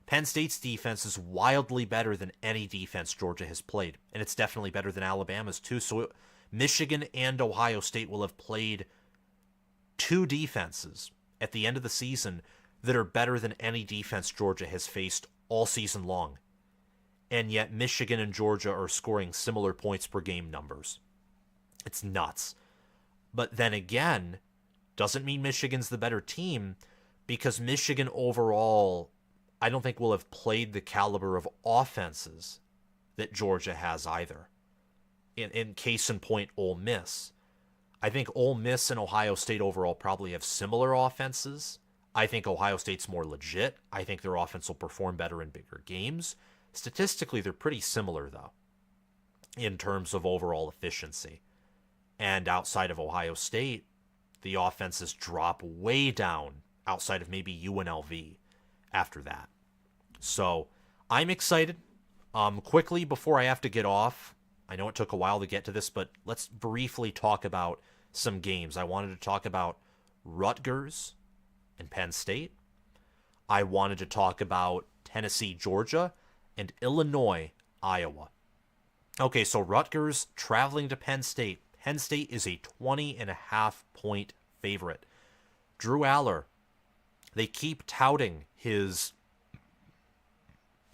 Penn State's defense is wildly better than any defense Georgia has played, and it's definitely better than Alabama's too. So Michigan and Ohio State will have played two defenses at the end of the season that are better than any defense Georgia has faced all season long. And yet Michigan and Georgia are scoring similar points per game numbers. It's nuts. But then again, doesn't mean Michigan's the better team, because Michigan overall, I don't think will have played the caliber of offenses that Georgia has either. In case in point, Ole Miss. I think Ole Miss and Ohio State overall probably have similar offenses. I think Ohio State's more legit. I think their offense will perform better in bigger games. Statistically, they're pretty similar, though, in terms of overall efficiency. And outside of Ohio State, the offenses drop way down outside of maybe UNLV after that. So I'm excited. Quickly, before I have to get off, I know it took a while to get to this, but let's briefly talk about some games. I wanted to talk about Rutgers and Penn State. I wanted to talk about Tennessee, Georgia, and Illinois, Iowa. Okay, so Rutgers traveling to Penn State. Penn State is a 20.5-point favorite. Drew Aller, they keep touting his,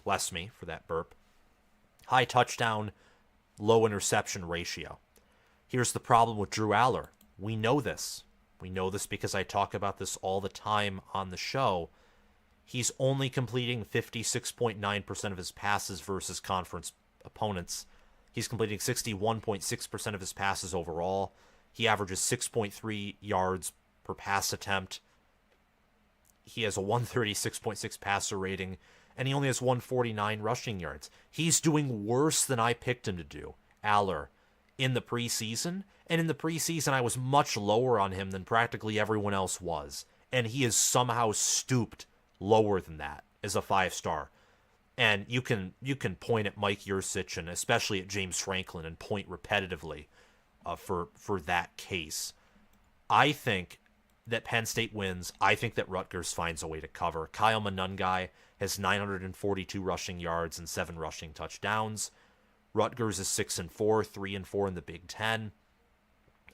bless me for that burp, high touchdown, low interception ratio. Here's the problem with Drew Aller. We know this. We know this because I talk about this all the time on the show. He's only completing 56.9% of his passes versus conference opponents. He's completing 61.6% of his passes overall. He averages 6.3 yards per pass attempt. He has a 136.6 passer rating and he only has 149 rushing yards. He's doing worse than I picked him to do, Aller, in the preseason. And in the preseason, I was much lower on him than practically everyone else was. And he has somehow stooped lower than that as a 5-star. And you can point at Mike Yurcich and especially at James Franklin and point repetitively for that case. I think that Penn State wins. I think that Rutgers finds a way to cover. Kyle Monungai has 942 rushing yards and 7 rushing touchdowns. Rutgers is 6-4, 3-4 in the Big Ten.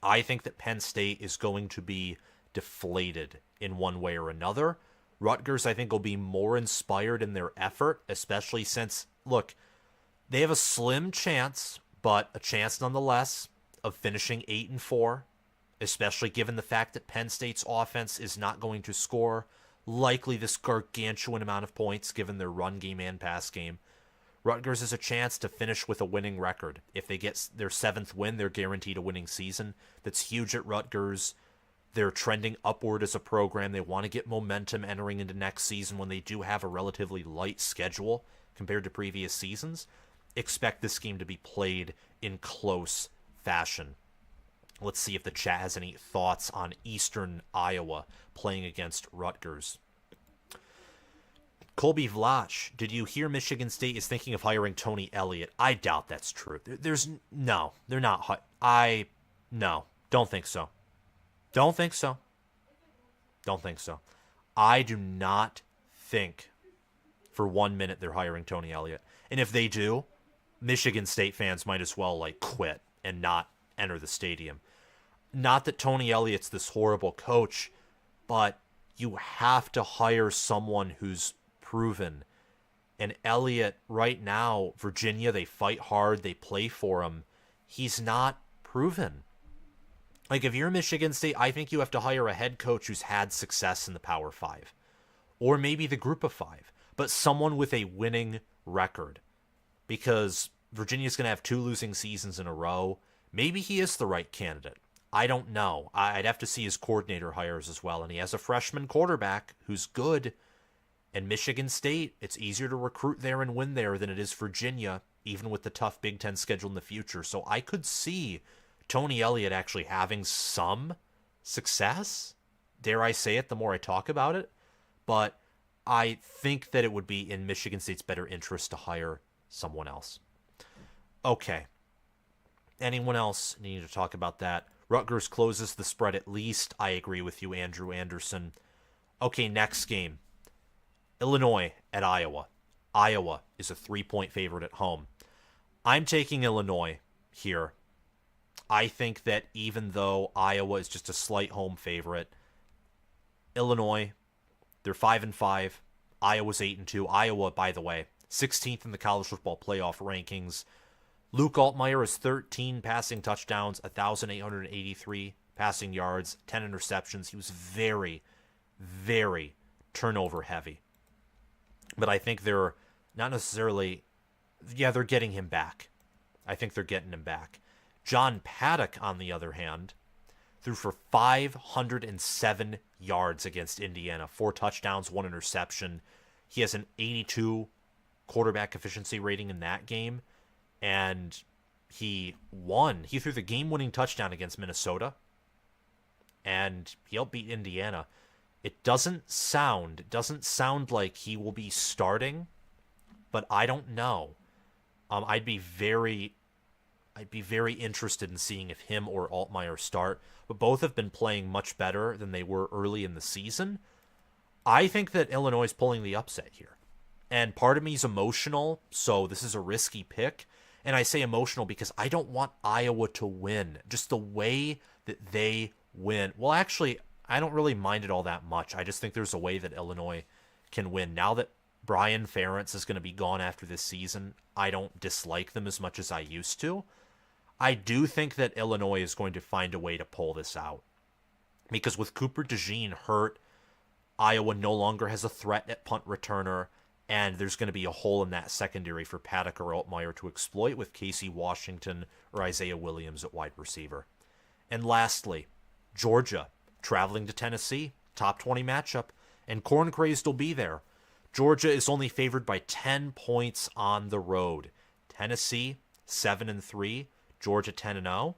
I think that Penn State is going to be deflated in one way or another. Rutgers, I think, will be more inspired in their effort, especially since, look, they have a slim chance, but a chance nonetheless, of finishing 8-4, especially given the fact that Penn State's offense is not going to score likely this gargantuan amount of points given their run game and pass game. Rutgers has a chance to finish with a winning record. If they get their 7th win, they're guaranteed a winning season. That's huge at Rutgers. They're trending upward as a program. They want to get momentum entering into next season when they do have a relatively light schedule compared to previous seasons. Expect this game to be played in close fashion. Let's see if the chat has any thoughts on Eastern Iowa playing against Rutgers. Colby Vlach, did you hear Michigan State is thinking of hiring Tony Elliott? I doubt that's true. No, they're not. No, don't think so. Don't think so. Don't think so. I do not think for 1 minute they're hiring Tony Elliott. And if they do, Michigan State fans might as well quit and not enter the stadium. Not that Tony Elliott's this horrible coach, but you have to hire someone who's proven. And Elliott, right now, Virginia, they fight hard, they play for him. He's not proven. If you're Michigan State, I think you have to hire a head coach who's had success in the Power 5. Or maybe the Group of 5. But someone with a winning record. Because Virginia's going to have 2 losing seasons in a row. Maybe he is the right candidate. I don't know. I'd have to see his coordinator hires as well. And he has a freshman quarterback who's good. And Michigan State, it's easier to recruit there and win there than it is Virginia, even with the tough Big Ten schedule in the future. So I could see Tony Elliott actually having some success. Dare I say it, the more I talk about it. But I think that it would be in Michigan State's better interest to hire someone else. Okay. Anyone else need to talk about that? Rutgers closes the spread at least. I agree with you, Andrew Anderson. Okay, next game. Illinois at Iowa. Iowa is a 3-point favorite at home. I'm taking Illinois here. I think that even though Iowa is just a slight home favorite, Illinois, they're 5-5. Iowa's 8-2. Iowa, by the way, 16th in the college football playoff rankings. Luke Altmaier has 13 passing touchdowns, 1,883 passing yards, 10 interceptions. He was very, very turnover heavy. But I think they're not necessarily... Yeah, they're getting him back. I think they're getting him back. John Paddock, on the other hand, threw for 507 yards against Indiana. 4 touchdowns, 1 interception. He has an 82 quarterback efficiency rating in that game. And he won. He threw the game-winning touchdown against Minnesota. And he outbeat Indiana. It doesn't sound like he will be starting, but I don't know. I'd be very interested in seeing if him or Altmaier start. But both have been playing much better than they were early in the season. I think that Illinois is pulling the upset here. And part of me is emotional, so this is a risky pick. And I say emotional because I don't want Iowa to win. Just the way that they win. Well, actually, I don't really mind it all that much. I just think there's a way that Illinois can win. Now that Brian Ferentz is going to be gone after this season, I don't dislike them as much as I used to. I do think that Illinois is going to find a way to pull this out. Because with Cooper DeJean hurt, Iowa no longer has a threat at punt returner. And there's going to be a hole in that secondary for Paddock or Altmaier to exploit with Casey Washington or Isaiah Williams at wide receiver. And lastly, Georgia traveling to Tennessee, top 20 matchup, and Corn Crazed will be there. Georgia is only favored by 10 points on the road. Tennessee 7-3, Georgia 10-0.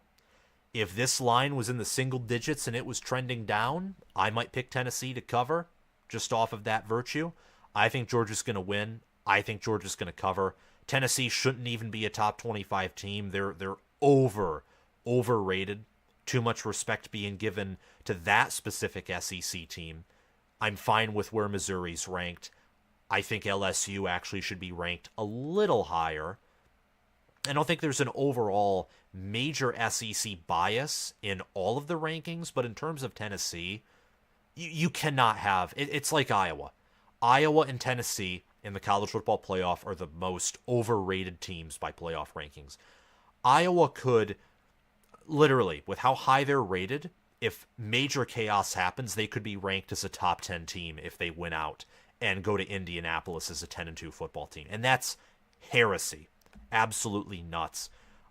If this line was in the single digits and it was trending down, I might pick Tennessee to cover just off of that virtue. I think Georgia's going to win. I think Georgia's going to cover. Tennessee shouldn't even be a top 25 team. They're overrated. Too much respect being given to that specific SEC team. I'm fine with where Missouri's ranked. I think LSU actually should be ranked a little higher. I don't think there's an overall major SEC bias in all of the rankings, but in terms of Tennessee, you cannot have... It's like Iowa. Iowa and Tennessee in the college football playoff are the most overrated teams by playoff rankings. Iowa could, literally, with how high they're rated, if major chaos happens, they could be ranked as a top 10 team if they win out and go to Indianapolis as a 10-2 football team. And that's heresy. Absolutely nuts.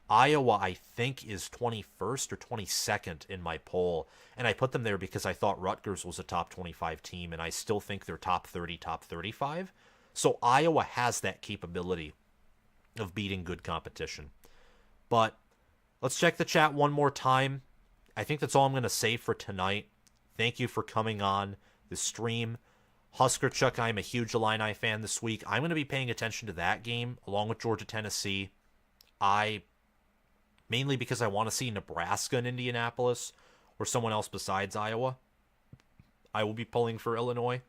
Iowa, I think, is 21st or 22nd in my poll, and I put them there because I thought Rutgers was a top 25 team, and I still think they're top 30, top 35. So Iowa has that capability of beating good competition. But let's check the chat one more time. I think that's all I'm going to say for tonight. Thank you for coming on the stream. Husker Chuck, I'm a huge Illini fan this week. I'm going to be paying attention to that game along with Georgia, Tennessee. Mainly because I want to see Nebraska and Indianapolis or someone else besides Iowa. I will be pulling for Illinois,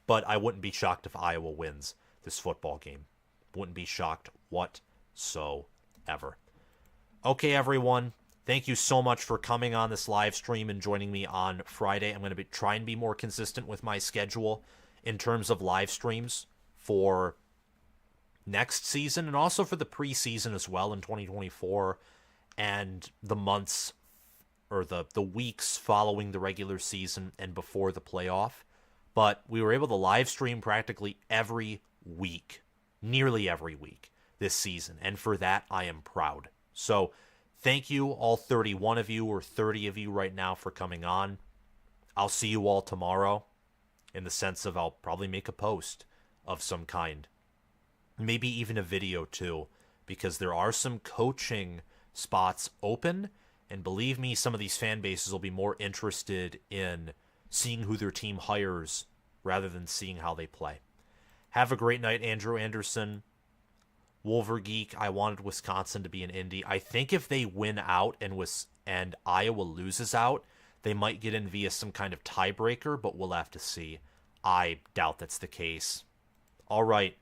but I wouldn't be shocked if Iowa wins this football game. Wouldn't be shocked whatsoever. Okay, everyone. Thank you so much for coming on this live stream and joining me on Friday. I'm going to try and be more consistent with my schedule in terms of live streams for next season and also for the preseason as well in 2024 and the months or the weeks following the regular season and before the playoff. But we were able to live stream practically every week, nearly every week this season. And for that, I am proud. So thank you, all 31 of you or 30 of you right now, for coming on. I'll see you all tomorrow in the sense of I'll probably make a post of some kind. Maybe even a video too, because there are some coaching spots open. And believe me, some of these fan bases will be more interested in seeing who their team hires rather than seeing how they play. Have a great night, Andrew Anderson. Wolver Geek, I wanted Wisconsin to be an Indy. I think if they win out and Iowa loses out, they might get in via some kind of tiebreaker, but we'll have to see. I doubt that's the case. All right.